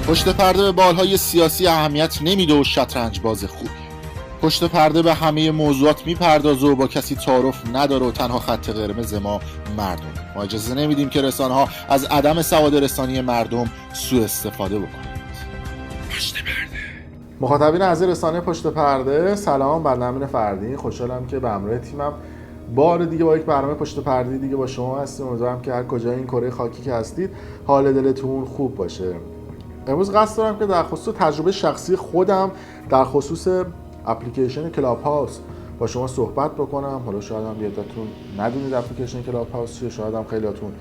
پشت پرده به بالهای سیاسی اهمیت نمیده و شطرنج باز خوبی. پشت پرده به همه موضوعات میپردازه و با کسی تعارف نداره و تنها خط قرمز ما مردم. ما اجازه نمیدیم که رسانه‌ها از عدم سواد رسانی مردم سوء استفاده بکنند. پشت پرده. مخاطبین عزیز رسانه پشت پرده، سلام. بنده امین فردین، خوشحالم که به همراه تیمم بار دیگه با یک برنامه پشت پرده دیگه با شما هستیم. امیدوارم که هر کجای این کره خاکی که هستید حال دلتون خوب باشه. امروز قصد دارم که در خصوص تجربه شخصی خودم در خصوص اپلیکیشن کلاب هاوس با شما صحبت بکنم. حالا شاید هم یادتون ندونید اپلیکیشن کلاب هاوس چیه، شاید هم خیلیاتون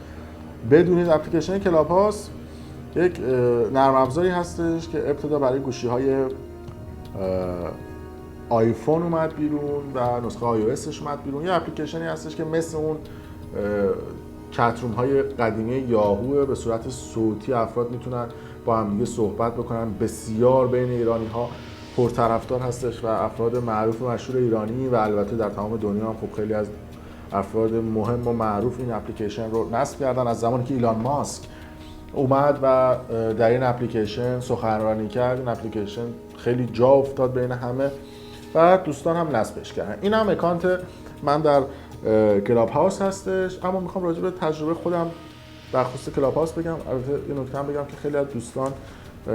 بدونید. اپلیکیشن کلاب هاوس یک نرم افزاری هستش که ابتدا برای گوشی‌های آیفون اومد بیرون و نسخه iOSش اومد بیرون. یه اپلیکیشنی هستش که مثل اون چتروم های قدیمی یاهو به صورت صوتی افراد میتونن با هم دیگه صحبت بکنن. بسیار بین ایرانی ها پرطرفدار هستش و افراد معروف و مشهور ایرانی و البته در تمام دنیا هم خب خیلی از افراد مهم و معروف این اپلیکیشن رو نصب کردن. از زمانی که ایلان ماسک اومد و در این اپلیکیشن سخنرانی کرد، این اپلیکیشن خیلی جا افتاد بین همه و دوستان هم نصبش کردن. این هم اکانت من در کلاب هاوس هستش، اما میخوام راجع به تجربه خودم در خصوص کلاب هاوس بگم. البته این نکته هم بگم که خیلی از دوستان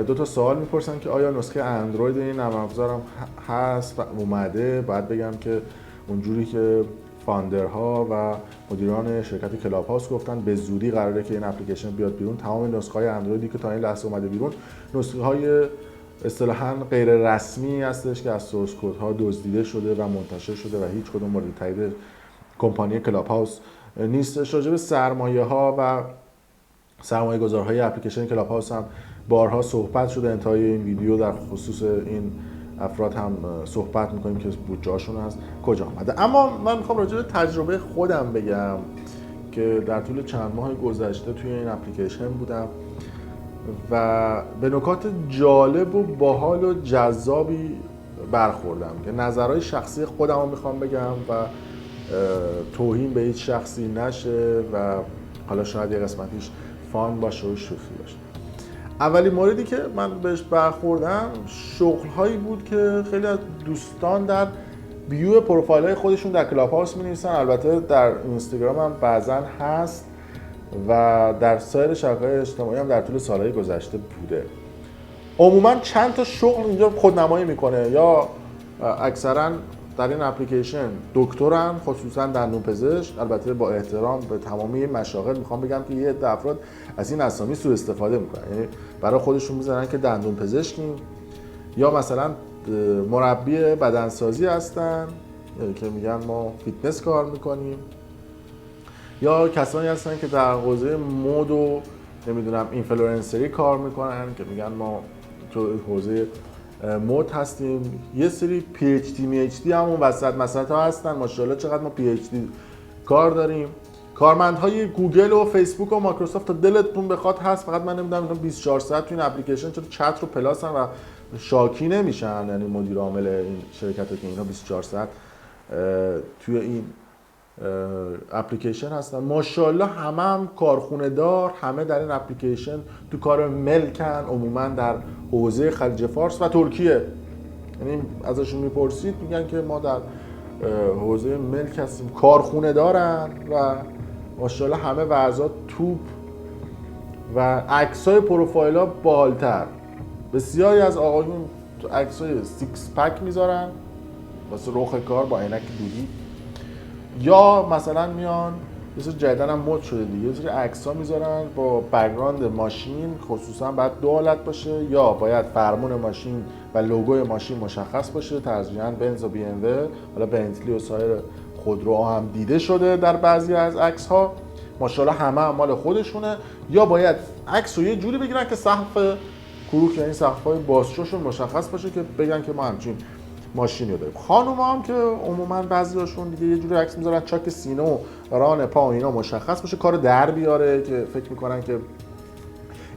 دو تا سوال میپرسن که آیا نسخه اندروید این نرم افزارم هست و اومده. باید بگم که اونجوری که فاندرها و مدیران شرکت کلاب هاوس گفتن به زودی قراره که این اپلیکیشن بیاد بیرون. تمام نسخه‌های اندرویدی که تا این لحظه اومده بیرون نسخه‌های اصطلاحاً غیر رسمی هستش که از سورس کدها دزدیده شده و منتشر شده و هیچ کدوم مورد تایید کمپانی کلاب هاوس نیستش. راجع به سرمایه‌ها و سرمایه‌گذارهای اپلیکیشن کلاب هاوس هم بارها صحبت شده. انتهای این ویدیو در خصوص این افراد هم صحبت می‌کنیم که بودجه‌شون از کجا آمده. اما من می‌خوام راجع به تجربه خودم بگم که در طول چند ماه گذشته توی این اپلیکیشن بودم و به نکات جالب و باحال و جذابی برخوردم که نظرهای شخصی خودم رو میخوام بگم و توهین به هیچ شخصی نشه و حالا شاید یه قسمتیش فان باشه و شوخی باشه. اولین موردی که من بهش برخوردم شغل‌هایی بود که خیلی از دوستان در بیو پروفایل‌های خودشون در کلاب هاوس می‌نویسن. البته در اینستاگرام هم بعضن هست و در سایر شبکه‌های اجتماعی هم در طول سالهای گذشته بوده. عموماً چند تا شغل اینجا خودنمایی میکنه، یا اکثراً در این اپلیکیشن دکترن، خصوصاً دندونپزشک. البته با احترام به تمامی مشاغل میخوام بگم که یه عده افراد از این اسامی سوء استفاده میکنن، یعنی برای خودشون میذارن که دندونپزشکیم، یا مثلا مربی بدنسازی هستن که میگن ما فیتنس کار میکنیم، یا کسانی هستن که در حوزه مد و نمیدونم اینفلوئنسری کار میکنن که میگن ما تو حوزه مد هستیم. یه سری پی اچ دی می اچ دی همون وسط ها هستن. ماشاءالله چقدر ما پی اچ دی کار داریم. کارمندهای گوگل و فیسبوک و مایکروسافت تا دلتون بخواد هست. فقط من نمیدونم 24 ساعت تو این اپلیکیشن چرا چت رو پلاسن و شاکی نمیشن، یعنی مدیر عامل این شرکت که اینا 24 ساعت توی این اپلیکیشن هستن. ماشاءالله همه هم کارخونه دار، همه در این اپلیکیشن تو کار ملکن، عموما در حوزه خلیج فارس و ترکیه. یعنی ازشون میپرسید میگن که ما در حوزه ملک هستیم، کارخونه دارن و ماشاءالله همه وضعات توپ و عکسای پروفایل ها باحال‌تر. بسیاری از آقایون عکسای سیکس پک میذارن واسه رخ کار با عینک دودی، یا مثلا میان یه سری جدیدن هم مد شده دیگه، یه سری عکس‌ها میذارن با بک‌گراند ماشین، خصوصا باید دو حالت باشه، یا باید فرمون ماشین و لوگوی ماشین مشخص باشه، ترجیحاً بنز و بی ام و، حالا بنتلی و سایر خودروها هم دیده شده در بعضی از عکس‌ها. ماشاءالله همه مال خودشونه. یا باید عکس رو یه جوری بگیرن که سقف کروک، یعنی سقف‌های بازشوشون مشخص باشه که بگن که ما همچین ماشینی رو داریم. خانوما هم که عموما بعضیاشون دیگه یه جوری عکس میذارن چاک سینه و ران پا و اینا مشخص باشه، کار در بیاره، که فکر میکنن که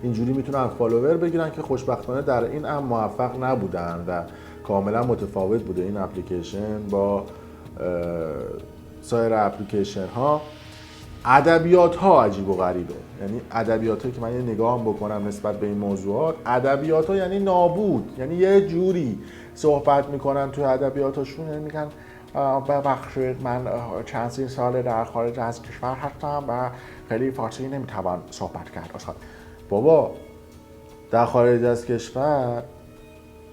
اینجوری میتونن فالوور بگیرن، که خوشبختانه در این هم موفق نبودن و کاملا متفاوت بوده این اپلیکیشن با سایر اپلیکیشن ها. ادبیات ها عجیب و غریبه. یعنی ادبیات هایی که من یه نگاه بکنم نسبت به این موضوعات، ادبیات ها یعنی نابود، یعنی یه جوری صحبت میکنن توی ادبیاتشون، یعنی میگن ببخشید من چند سال در خارج از کشور هستم و خیلی فارسی نمیتوان صحبت کرد. بابا در خارج از کشور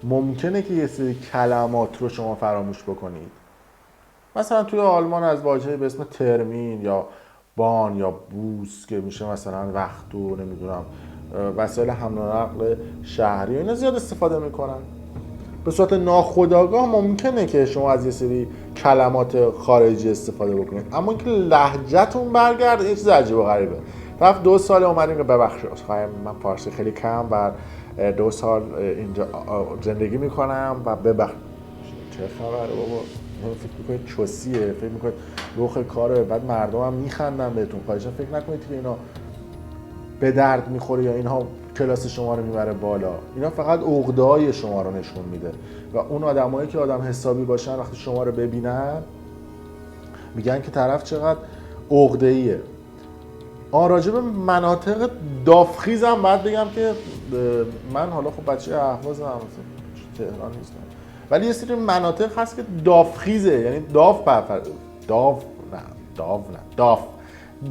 ممکنه که یه سری کلمات رو شما فراموش بکنید. مثلا توی آلمان از واژه‌ای به اسم ترمین یا بان یا بوس که میشه مثلا وقت و نمیدونم وسایل حمل و نقل شهری و اینا زیاد استفاده میکنن. به صورت ناخودآگاه ممکنه که شما از یه سری کلمات خارجی استفاده بکنید، اما اینکه لهجه‌تون برگرده یه چیز عجیب و غریبه. رفت 2 سال اومدیم که ببخشید من فارسی خیلی کم و 2 سال اینجا زندگی میکنم و ببخشید چه خبره بابا، فکر میکنید چوسیه، فکر میکنید روخ کاره، بعد مردم هم میخندن بهتون. خواهشاً فکر نکنید که اینا به درد میخوره یا اینها کلاس شما رو میبره بالا. اینا فقط عقده‌های شما رو نشون میده و اون آدمایی که آدم حسابی باشن وقتی شما رو ببینن میگن که طرف چقدر عقده‌ایه. راجع به مناطق دافخیزم باید بگم که من حالا خب بچه اهوازم، تهران نیستم، ولی یه سری مناطق هست که دافخیزه، یعنی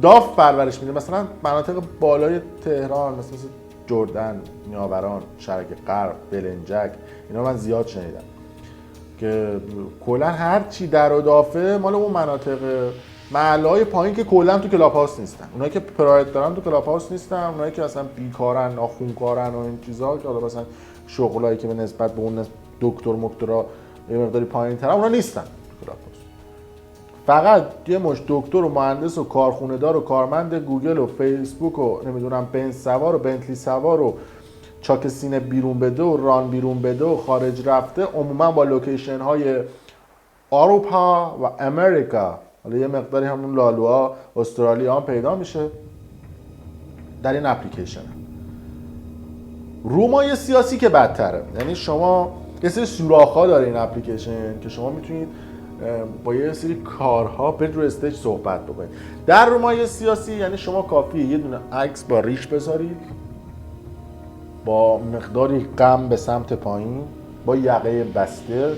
داف پرورش میده. مثلا مناطق بالای تهران مثل جردن، نیاوران، شرق غرب، بلنجک، اینا من زیاد شنیدم که کلا هر چی در و دافه مال اون مناطق محله‌های پایین که کلا تو کلاب هاوس نیستن. اونایی که پراید دارن تو کلاب هاوس نیستن، اونایی که اصلا بیکارن، ناخونکارن و این چیزا که حالا مثلا شغلایی که به نسبت به اون دکتر مکترا یه مقداری پایین‌تر اونا نیستن تو کلاب هاوس. فقط یه مش دکتر و مهندس و کارخونه‌دار و کارمند گوگل و فیسبوک و نمیدونم بنز سوار و بنتلی سوار و چاک سینه بیرون بده و ران بیرون بده و خارج رفته، عموما با لوکیشن های اروپا و امریکا، حالا یه مقداری همون لالوها استرالیا هم پیدا میشه در این اپلیکیشن. رومای سیاسی که بدتره، یعنی شما یه سری سوراخ‌ها داره این اپلیکیشن که شما میتونید با یه سری کارها به رو استیج صحبت بکنید. در رومای سیاسی یعنی شما کافیه یه دونه عکس با ریش بذارید با مقداری غم به سمت پایین با یقه بسته،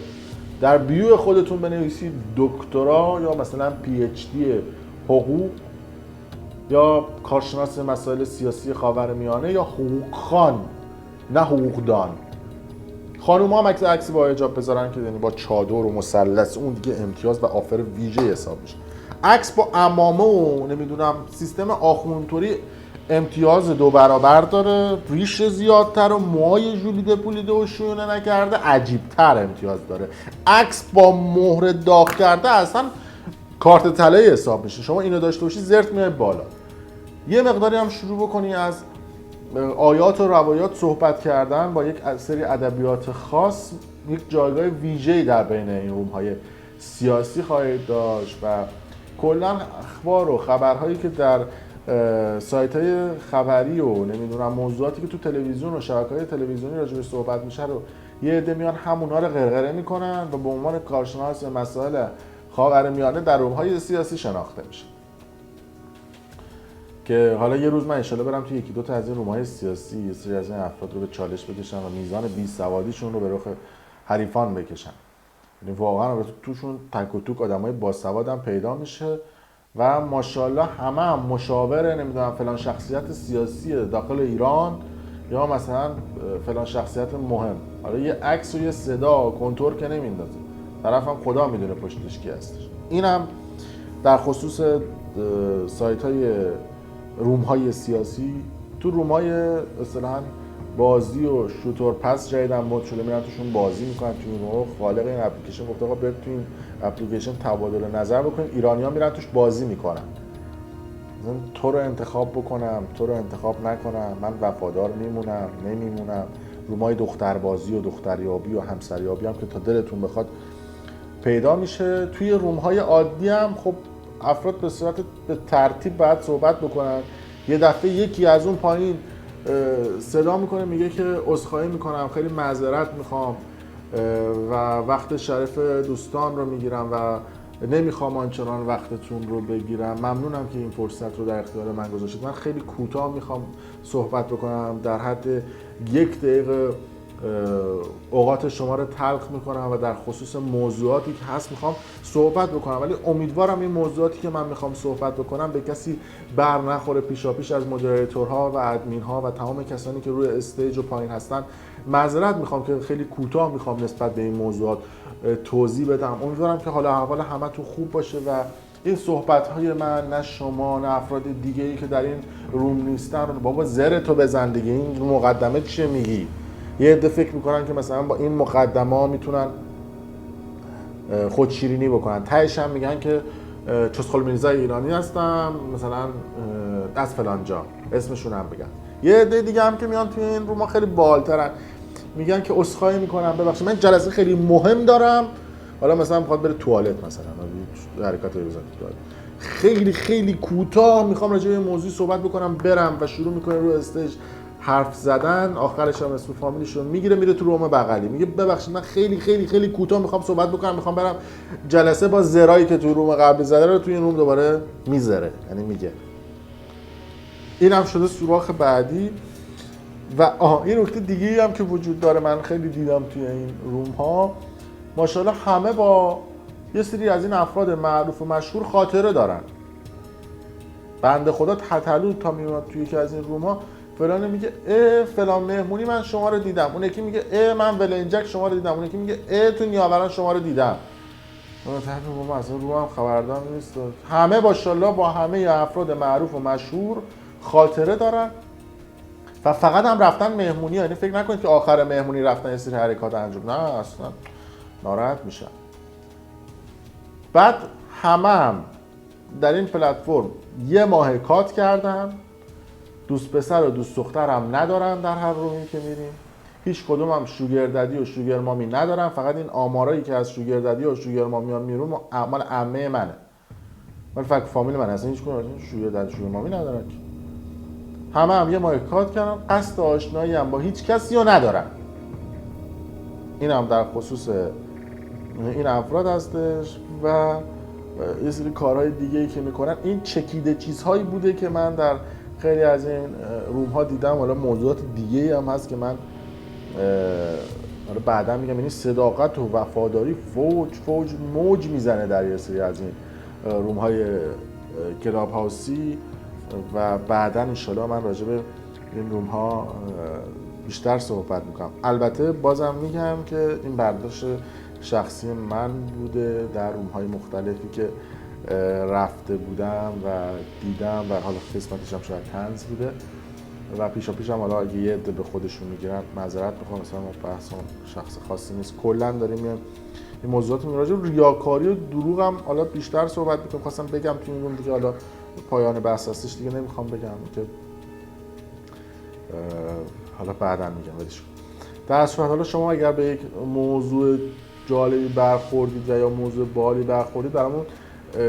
در بیو خودتون بنویسید دکترا یا مثلا پی اچ دی حقوق یا کارشناس مسائل سیاسی خاورمیانه یا حقوق خوان، نه حقوقدان. خانوما هم عکسی با حجاب بذارن که یعنی با چادر و مثلث، اون دیگه امتیاز و آفر ویژه حساب میشه. عکس با عمامه و نمیدونم سیستم آخوندتوری امتیاز 2 برابر داره، ریش زیادتر و موهای ژولیده پولیده و شونه نکرده عجیبتر امتیاز داره. عکس با مهر داغ کرده اصلا کارت طلایی حساب میشه. شما اینو داشته باشی زرت میای بالا. یه مقداری هم شروع بکنی از آیات و روایات صحبت کردن با یک سری ادبیات خاص، یک جایگاه ویژه‌ای در بین این روم‌های سیاسی خواهید داشت و کلاً اخبار و خبرهایی که در سایت‌های خبری و نمیدونم موضوعاتی که تو تلویزیون و شبکه‌های تلویزیونی راجعش صحبت میشه رو یه عده میان همون‌ها رو غرغره میکنن و به عنوان کارشناس مسائل خاورمیانه در روم‌های سیاسی شناخته میشه. که حالا یه روز من ان شاءالله برم توی یکی دو تا از این روم‌های سیاسی یه سری از این افراد رو به چالش بکشم و میزان بی‌سوادیشون رو به رخ حریفان بکشم. یعنی واقعا توشون تک و توک آدمای باسواد هم پیدا میشه و ماشاءالله همه هم مشاور نمیدونم فلان شخصیت سیاسی داخل ایران یا مثلا فلان شخصیت مهم. حالا یه عکس و یه صدا کنتور که نمیندازه، طرف هم خدا میدونه پشتش کی هستش. اینم در خصوص سایت‌های روم‌های سیاسی. تو روم‌های اصطلاحاً بازی و شوتور پس جدیدن مد شده، میرن توشون بازی میکنن. تو این رو خالق این اپلیکیشن گفته آقا برید تو این اپلیکیشن تبادل نظر بکنید، ایرانی‌ها میرن توش بازی میکنن. مثلا تو رو انتخاب بکنم، تو رو انتخاب نکنم، من وفادار میمونم نمیمونم. رومای دختربازی و دختریابی و همسریابی هم که تا دلتون بخواد پیدا میشه. توی روم‌های عادی هم خب افراد به صورت به ترتیب باید صحبت بکنن. یه دفعه یکی از اون پایین صدا میکنه میگه که عذرخواهی میکنم، خیلی معذرت میخوام و وقت شریف دوستان رو میگیرم و نمیخوام آنچنان وقتتون رو بگیرم. ممنونم که این فرصت رو در اختیار من گذاشتید. من خیلی کوتاه میخوام صحبت بکنم، در حد 1 دقیقه اوقات شما رو تلخ میکنم و در خصوص موضوعاتی که هست میخوام صحبت بکنم، ولی امیدوارم این موضوعاتی که من میخوام صحبت بکنم به کسی بر نخوره. پیشاپیش از مدیریتورها و ادمینها و تمام کسانی که روی استیج و پایین هستن معذرت میخوام که خیلی کوتاه میخوام نسبت به این موضوعات توضیح بدم. امیدوارم که حال احوال همتون خوب باشه و این صحبت های من نه شما نه افراد دیگه ای که در این روم نیستن بابا زرتو بزن دیگه، این مقدمه چیه میگی؟ یه عده فکر میکنن که مثلا با این مقدمه ها میتونن خودشیرینی بکنن، تهش هم میگن که چسخل میرزای ایرانی هستم مثلا از فلان جا، اسمشون هم بگن. یه عده دیگه هم که میان توی این روم خیلی بالترن، میگن که عذرخواهی میکنم ببخشید من جلسه خیلی مهم دارم، حالا مثلا میخواد بره توالت، مثلا حرکات رو بزنه توالت، خیلی خیلی کوتاه میخوام راجع به این موضوع صحبت بکنم برم و شروع میکنه رو استیج حرف زدن، آخرش هم اسم فامیلش رو میگیره میره تو روم بغلی میگه ببخشید من خیلی خیلی خیلی کوتاه میخوام صحبت بکنم، میخوام برم جلسه، با زرایی که تو روم قبل زده رو توی این روم دوباره میذاره، یعنی میگه. این هم شده سوراخ بعدی. و این نکته دیگه هم که وجود داره، من خیلی دیدم توی این روم ها، ماشاءالله همه با یه سری از این افراد معروف و مشهور خاطره دارن. بنده خدا تتلو تا میاد توی یکی از این روم ها فلان میگه فلان مهمونی من شما رو دیدم، اون یکی میگه من ولنجک شما رو دیدم، اون یکی میگه تو نیاوران شما رو دیدم. من تحت روم از این روم هم خبردار نیست. همه ماشاءالله با همه افراد معروف و مشهور خاطره دارن و فقط هم رفتن مهمونی، یعنی فکر نکنید که آخر مهمونی رفتن یه سری حرکات انجام، نه اصلا ناراحت میشن. بعد هم در این پلتفرم یه ماه کات کردن، دوست پسر و دوست دختر هم ندارن در هر رومی که میریم، هیچ کدوم هم شوگر ددی و شوگر مامی ندارن، فقط این آمارایی که از شوگر ددی و شوگر مامی ها میرون مال عمه منه، مال فقط فامیل من هست، هیچ کدوم شوگر ددی شوگر مامی ندارن. هم یه ماه کات کردن، قصد آشنایی هم با هیچ کسی رو ندارن. این هم در خصوص این افراد هستش و یه سری کارهای دیگه‌ای که میکنن. این چکیده چیزهایی بوده که من در خیلی از این روم ها دیدم. حالا موضوعات دیگه‌ای هم هست که من حالا بعدا میگم. یعنی صداقت و وفاداری فوج موج میزنه در یه سری از این روم های کلاب هاوسی و بعدا انشالله من راجع به این روم ها بیشتر صحبت میکنم. البته بازم میگم که این برداشت شخصی من بوده در روم های مختلفی که رفته بودم و دیدم و حالا قسمتش هم شاید طنز بوده و پیشا هم حالا اگه یه عده به خودشون میگیرن معذرت میخوام، مثلا ما بحث شخص خاصی نیست، کلا داریم این موضوعات راجع به ریاکاری و دروغ هم حالا بیشتر صحبت میکنم. خواستم بگم تو این روم دیگه، حالا پایان بحث هستش دیگه نمیخوام بگم که حالا بعدا میگم ولش کن. در صورت حالا شما اگر به یک موضوع جالبی برخوردید یا موضوع بالی برخوردید برامون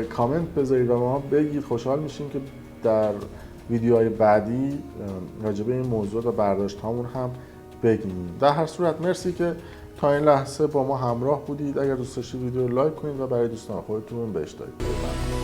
کامنت بذارید و ما بگید، خوشحال میشیم که در ویدیوهای بعدی راجع به این موضوع و برداشت هامون هم بگیم. در هر صورت مرسی که تا این لحظه با ما همراه بودید. اگر دوست داشتید ویدیو رو لایک کنید و برای دوستان خودتون به اشتراک بذارید.